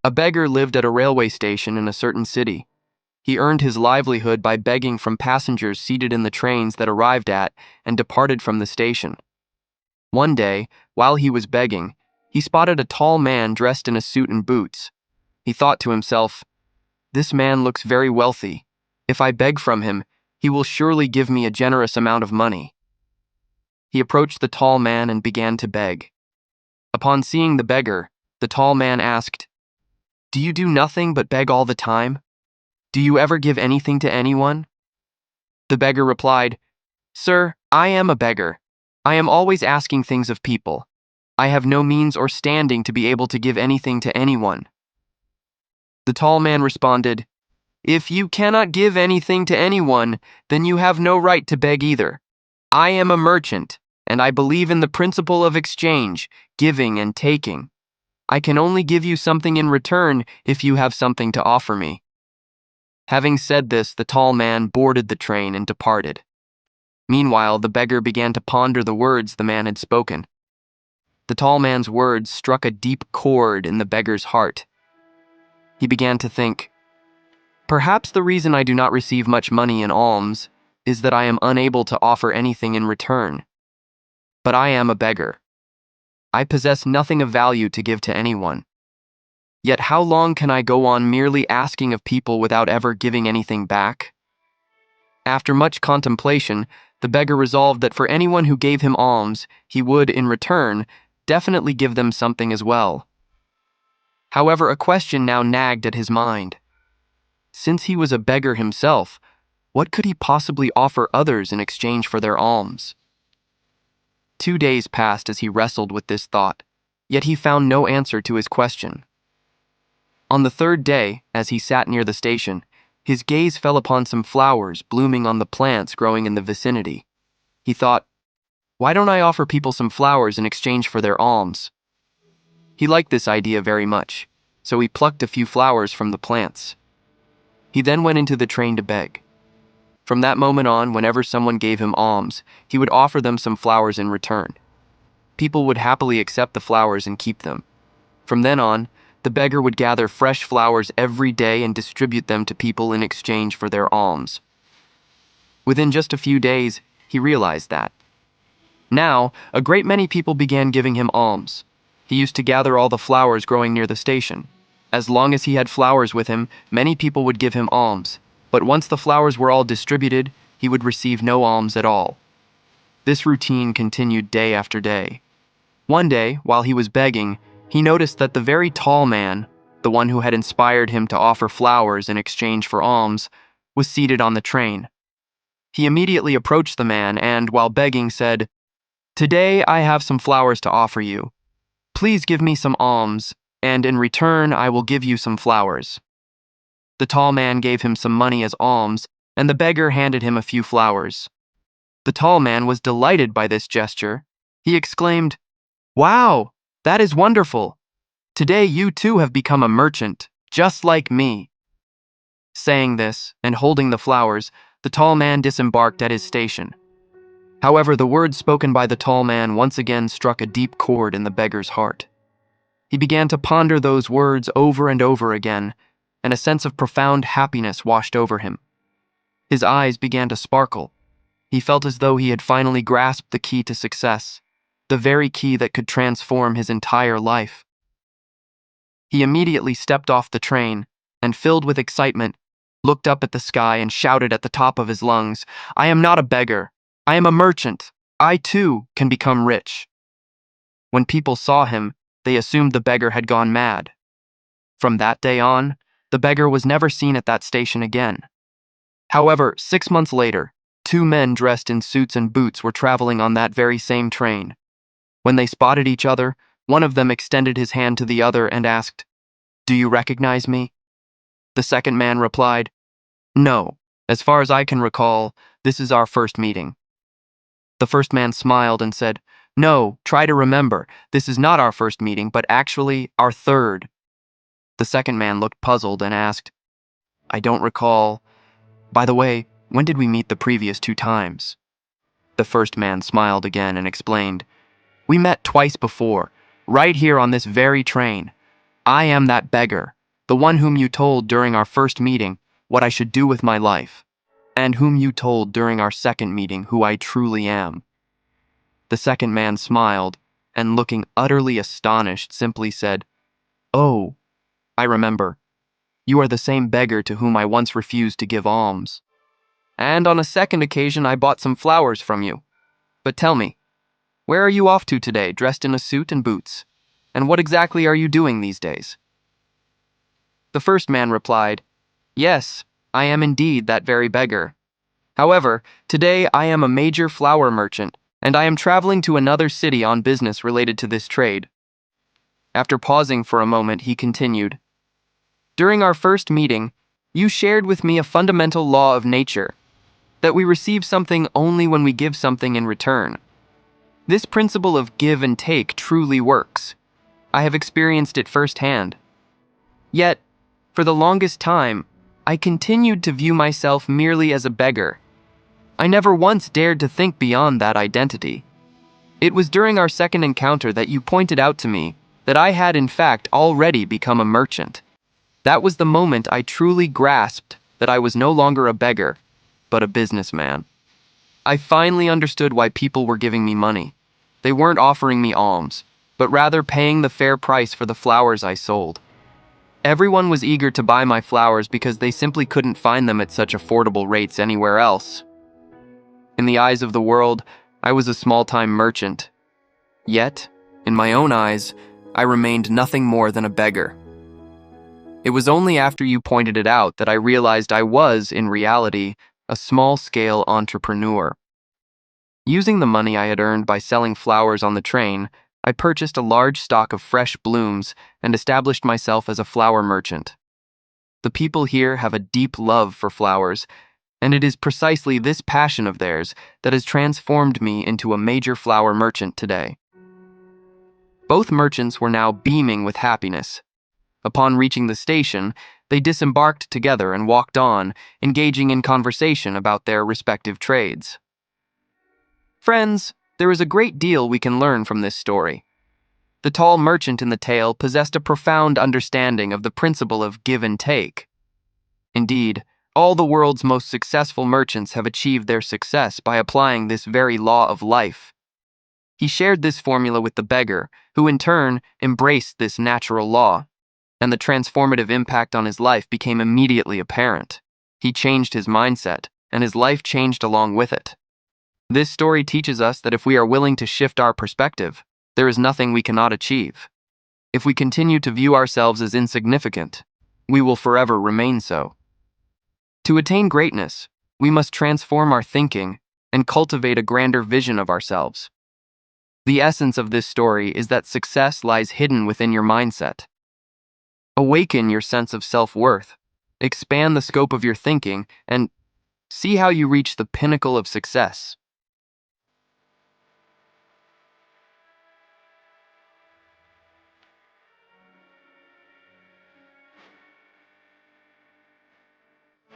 A beggar lived at a railway station in a certain city. He earned his livelihood by begging from passengers seated in the trains that arrived at and departed from the station. One day, while he was begging, he spotted a tall man dressed in a suit and boots. He thought to himself, "This man looks very wealthy. If I beg from him, he will surely give me a generous amount of money." He approached the tall man and began to beg. Upon seeing the beggar, the tall man asked, "Do you do nothing but beg all the time? Do you ever give anything to anyone?" The beggar replied, "Sir, I am a beggar. I am always asking things of people. I have no means or standing to be able to give anything to anyone." The tall man responded, "If you cannot give anything to anyone, then you have no right to beg either. I am a merchant, and I believe in the principle of exchange, giving and taking. I can only give you something in return if you have something to offer me." Having said this, the tall man boarded the train and departed. Meanwhile, the beggar began to ponder the words the man had spoken. The tall man's words struck a deep chord in the beggar's heart. He began to think, "Perhaps the reason I do not receive much money in alms is that I am unable to offer anything in return. But I am a beggar. I possess nothing of value to give to anyone. Yet how long can I go on merely asking of people without ever giving anything back?" After much contemplation, the beggar resolved that for anyone who gave him alms, he would, in return, definitely give them something as well. However, a question now nagged at his mind. Since he was a beggar himself, what could he possibly offer others in exchange for their alms? 2 days passed as he wrestled with this thought, yet he found no answer to his question. On the third day, as he sat near the station, his gaze fell upon some flowers blooming on the plants growing in the vicinity. He thought, "Why don't I offer people some flowers in exchange for their alms?" He liked this idea very much, so he plucked a few flowers from the plants. He then went into the train to beg. From that moment on, whenever someone gave him alms, he would offer them some flowers in return. People would happily accept the flowers and keep them. From then on, the beggar would gather fresh flowers every day and distribute them to people in exchange for their alms. Within just a few days, he realized that. Now, a great many people began giving him alms. He used to gather all the flowers growing near the station. As long as he had flowers with him, many people would give him alms. But once the flowers were all distributed, he would receive no alms at all. This routine continued day after day. One day, while he was begging, he noticed that the very tall man, the one who had inspired him to offer flowers in exchange for alms, was seated on the train. He immediately approached the man and, while begging, said, "Today I have some flowers to offer you. Please give me some alms, and in return I will give you some flowers." The tall man gave him some money as alms, and the beggar handed him a few flowers. The tall man was delighted by this gesture. He exclaimed, "Wow, that is wonderful. Today you too have become a merchant, just like me." Saying this, and holding the flowers, the tall man disembarked at his station. However, the words spoken by the tall man once again struck a deep chord in the beggar's heart. He began to ponder those words over and over again, and a sense of profound happiness washed over him. His eyes began to sparkle. He felt as though he had finally grasped the key to success, the very key that could transform his entire life. He immediately stepped off the train, and filled with excitement, looked up at the sky and shouted at the top of his lungs, "I am not a beggar. I am a merchant. I, too, can become rich." When people saw him, they assumed the beggar had gone mad. From that day on, the beggar was never seen at that station again. However, 6 months later, 2 men dressed in suits and boots were traveling on that very same train. When they spotted each other, one of them extended his hand to the other and asked, "Do you recognize me?" The second man replied, "No. As far as I can recall, this is our first meeting." The first man smiled and said, "No, try to remember. This is not our first meeting, but actually our third." The second man looked puzzled and asked, "I don't recall. By the way, when did we meet the previous 2 times?" The first man smiled again and explained, "We met twice before, right here on this very train. I am that beggar. The one whom you told during our first meeting what I should do with my life, and whom you told during our second meeting who I truly am." The second man smiled, and looking utterly astonished, simply said, "Oh, I remember. You are the same beggar to whom I once refused to give alms. And on a second occasion I bought some flowers from you. But tell me, where are you off to today, dressed in a suit and boots? And what exactly are you doing these days?" The first man replied, "Yes, I am indeed that very beggar. However, today I am a major flower merchant, and I am traveling to another city on business related to this trade." After pausing for a moment, he continued, "During our first meeting, you shared with me a fundamental law of nature, that we receive something only when we give something in return. This principle of give and take truly works. I have experienced it firsthand. Yet, for the longest time, I continued to view myself merely as a beggar. I never once dared to think beyond that identity. It was during our second encounter that you pointed out to me that I had in fact already become a merchant. That was the moment I truly grasped that I was no longer a beggar, but a businessman. I finally understood why people were giving me money. They weren't offering me alms, but rather paying the fair price for the flowers I sold. Everyone was eager to buy my flowers because they simply couldn't find them at such affordable rates anywhere else. In the eyes of the world, I was a small-time merchant. Yet, in my own eyes, I remained nothing more than a beggar. It was only after you pointed it out that I realized I was, in reality, a small-scale entrepreneur. Using the money I had earned by selling flowers on the train, I purchased a large stock of fresh blooms and established myself as a flower merchant. The people here have a deep love for flowers, and it is precisely this passion of theirs that has transformed me into a major flower merchant today." Both merchants were now beaming with happiness. Upon reaching the station, they disembarked together and walked on, engaging in conversation about their respective trades. Friends, there is a great deal we can learn from this story. The tall merchant in the tale possessed a profound understanding of the principle of give and take. Indeed, all the world's most successful merchants have achieved their success by applying this very law of life. He shared this formula with the beggar, who in turn embraced this natural law, and the transformative impact on his life became immediately apparent. He changed his mindset, and his life changed along with it. This story teaches us that if we are willing to shift our perspective, there is nothing we cannot achieve. If we continue to view ourselves as insignificant, we will forever remain so. To attain greatness, we must transform our thinking and cultivate a grander vision of ourselves. The essence of this story is that success lies hidden within your mindset. Awaken your sense of self-worth, expand the scope of your thinking, and see how you reach the pinnacle of success.